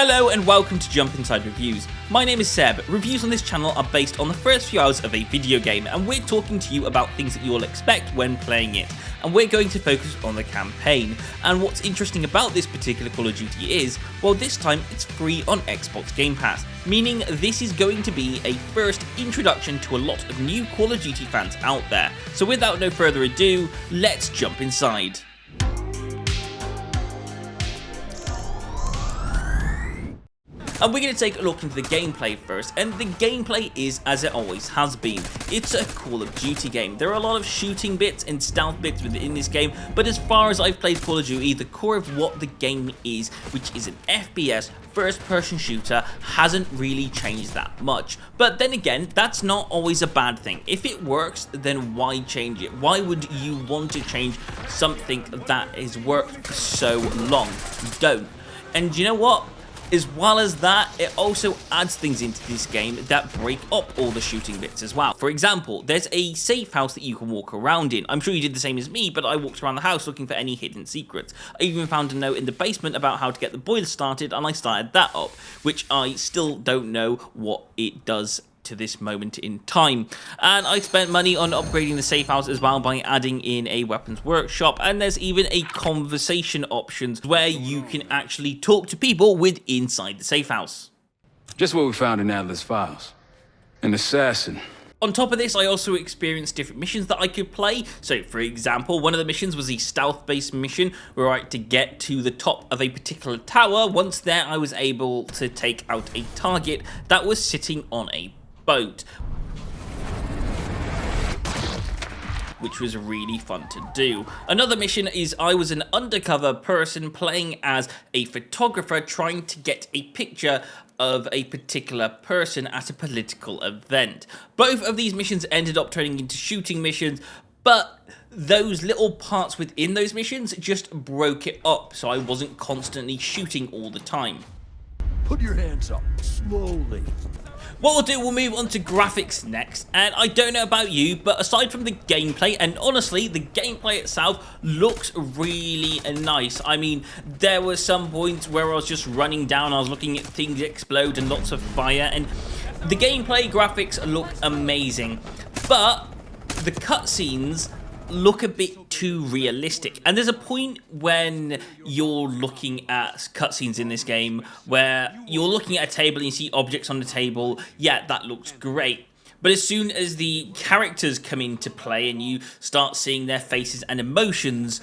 Hello and welcome to Jump Inside Reviews. My name is Seb. Reviews on this channel are based on the first few hours of a video game, and we're talking to you about things that you'll expect when playing it. And we're going to focus on the campaign. And what's interesting about this particular Call of Duty is, well, this time it's free on Xbox Game Pass, meaning this is going to be a first introduction to a lot of new Call of Duty fans out there. So without no further ado, let's jump inside. And we're going to take a look into the gameplay first, and the gameplay is as it always has been. It's a Call of Duty game. There are a lot of shooting bits and stealth bits within this game, but as far as I've played Call of Duty, the core of what the game is, which is an FPS first-person shooter, hasn't really changed that much. But then again, that's not always a bad thing. If it works, then why change it? Why would you want to change something that has worked for so long? You don't. And you know what? As well as that, it also adds things into this game that break up all the shooting bits as well. For example, there's a safe house that you can walk around in. I'm sure you did the same as me, but I walked around the house looking for any hidden secrets. I even found a note in the basement about how to get the boiler started, and I started that up, which I still don't know what it does to this moment in time. And I spent money on upgrading the safe house as well by adding in a weapons workshop, and there's even a conversation options where you can actually talk to people with inside the safe house. Just what we found in Adler's files. An assassin. On top of this, I also experienced different missions that I could play. So, for example, one of the missions was a stealth-based mission where I had to get to the top of a particular tower. Once there, I was able to take out a target that was sitting on a boat, which was really fun to do. Another mission is I was an undercover person playing as a photographer trying to get a picture of a particular person at a political event. Both of these missions ended up turning into shooting missions, but those little parts within those missions just broke it up, so I wasn't constantly shooting all the time. Put your hands up, slowly. What we'll do, we'll move on to graphics next, and I don't know about you, but aside from the gameplay, and honestly, the gameplay itself looks really nice. I mean, there were some points where I was just running down, I was looking at things explode and lots of fire, and the gameplay graphics look amazing, but the cutscenes look a bit too realistic. And there's a point when you're looking at cutscenes in this game where you're looking at a table and you see objects on the table. Yeah, that looks great. But as soon as the characters come into play and you start seeing their faces and emotions,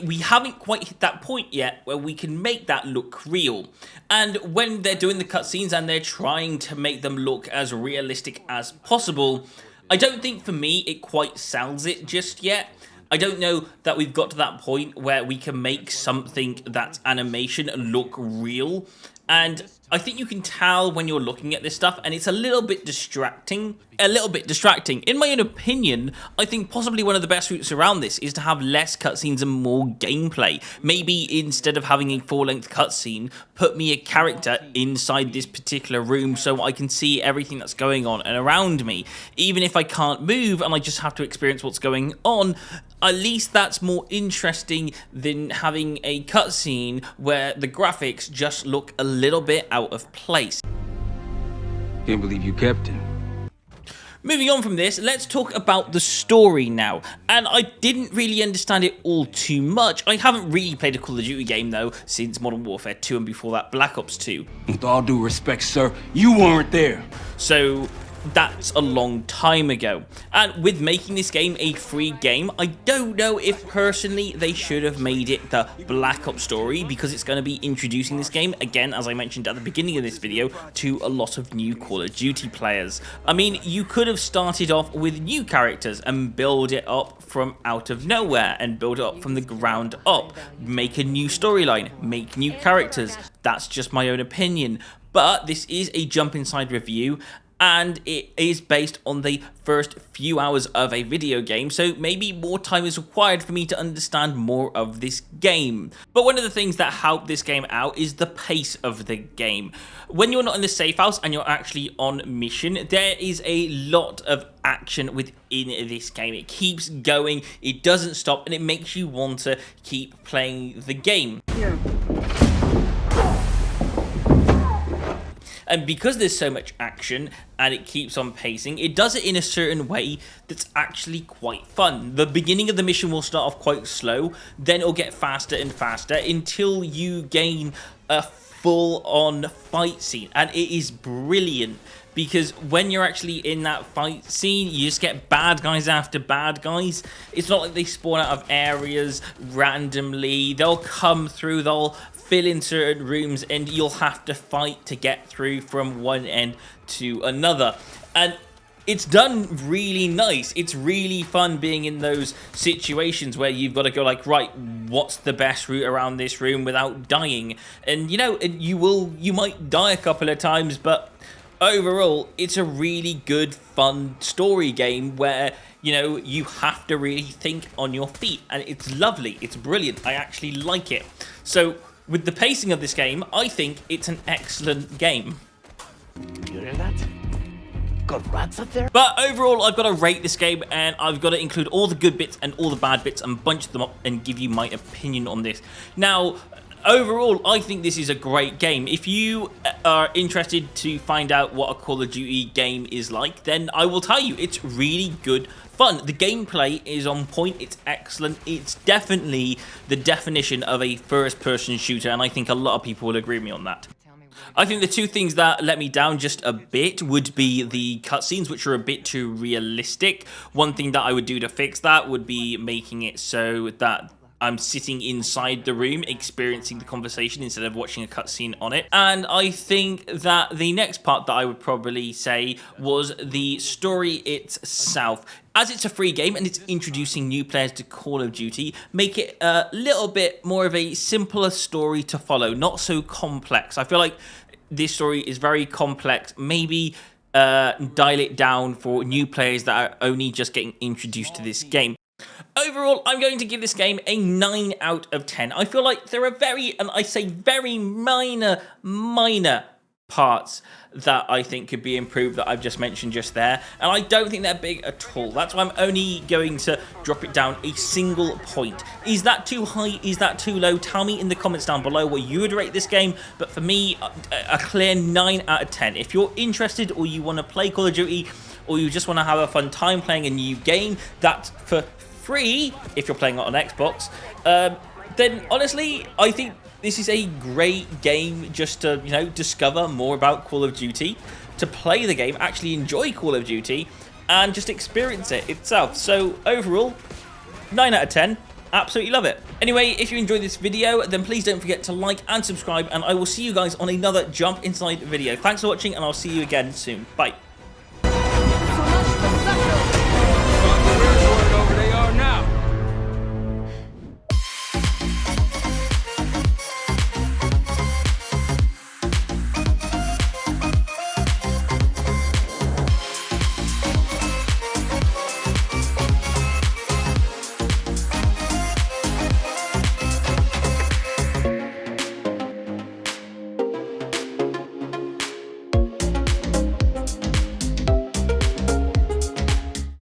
we haven't quite hit that point yet where we can make that look real. And when they're doing the cutscenes and they're trying to make them look as realistic as possible, I don't think for me it quite sells it just yet. I don't know that we've got to that point where we can make something that's animation look real. And I think you can tell when you're looking at this stuff, and it's a little bit distracting. In my own opinion, I think possibly one of the best routes around this is to have less cutscenes and more gameplay. Maybe instead of having a full-length cutscene, put me a character inside this particular room so I can see everything that's going on and around me. Even if I can't move and I just have to experience what's going on, at least that's more interesting than having a cutscene where the graphics just look a little bit out of place. Can't believe you kept him. Moving on from this, let's talk about the story now. And I didn't really understand it all too much. I haven't really played a Call of Duty game though since Modern Warfare 2 and before that Black Ops 2. With all due respect, sir, you weren't there. So that's a long time ago. And with making this game a free game, I don't know if personally they should have made it the Black Ops story, because it's going to be introducing this game, again, as I mentioned at the beginning of this video, to a lot of new Call of Duty players. I mean, you could have started off with new characters and build it up from out of nowhere and build it up from the ground up. Make a new storyline, make new characters. That's just my own opinion. But this is a Jump Inside review, and it is based on the first few hours of a video game, so maybe more time is required for me to understand more of this game. But one of the things that help this game out is the pace of the game. When you're not in the safe house and you're actually on mission, there is a lot of action within this game. It keeps going, it doesn't stop, and it makes you want to keep playing the game. Here. And because there's so much action and it keeps on pacing, it does it in a certain way that's actually quite fun. The beginning of the mission will start off quite slow, then it'll get faster and faster until you gain a full-on fight scene, and it is brilliant. Because when you're actually in that fight scene, you just get bad guys after bad guys. It's not like they spawn out of areas randomly. They'll come through, they'll fill in certain rooms, and you'll have to fight to get through from one end to another. And it's done really nice. It's really fun being in those situations where you've got to go like, right, what's the best route around this room without dying? And you know, you might die a couple of times, but overall, it's a really good, fun story game where, you know, you have to really think on your feet. And it's lovely. It's brilliant. I actually like it. So, with the pacing of this game, I think it's an excellent game. You hear that? Got rats up there? But overall, I've got to rate this game, and I've got to include all the good bits and all the bad bits and bunch them up and give you my opinion on this. Now, overall, I think this is a great game. If you are interested to find out what a Call of Duty game is like, then I will tell you, it's really good fun. The gameplay is on point, it's excellent, it's definitely the definition of a first-person shooter, and I think a lot of people will agree with me on that. I think the two things that let me down just a bit would be the cutscenes, which are a bit too realistic. One thing that I would do to fix that would be making it so that I'm sitting inside the room experiencing the conversation instead of watching a cutscene on it. And I think that the next part that I would probably say was the story itself. As it's a free game and it's introducing new players to Call of Duty, make it a little bit more of a simpler story to follow, not so complex. I feel like this story is very complex. Maybe dial it down for new players that are only just getting introduced to this game. Overall, I'm going to give this game a 9 out of 10. I feel like there are very, and I say very minor parts that I think could be improved that I've just mentioned just there. And I don't think they're big at all. That's why I'm only going to drop it down a single point. Is that too high? Is that too low? Tell me in the comments down below what you would rate this game. But for me, a clear 9 out of 10. If you're interested or you want to play Call of Duty or you just want to have a fun time playing a new game that's for free, if you're playing it on Xbox, then honestly, I think this is a great game just to, you know, discover more about Call of Duty, to play the game, actually enjoy Call of Duty, and just experience it itself. So overall, 9 out of 10. Absolutely love it. Anyway, if you enjoyed this video, then please don't forget to like and subscribe, and I will see you guys on another Jump Inside video. Thanks for watching, and I'll see you again soon. Bye.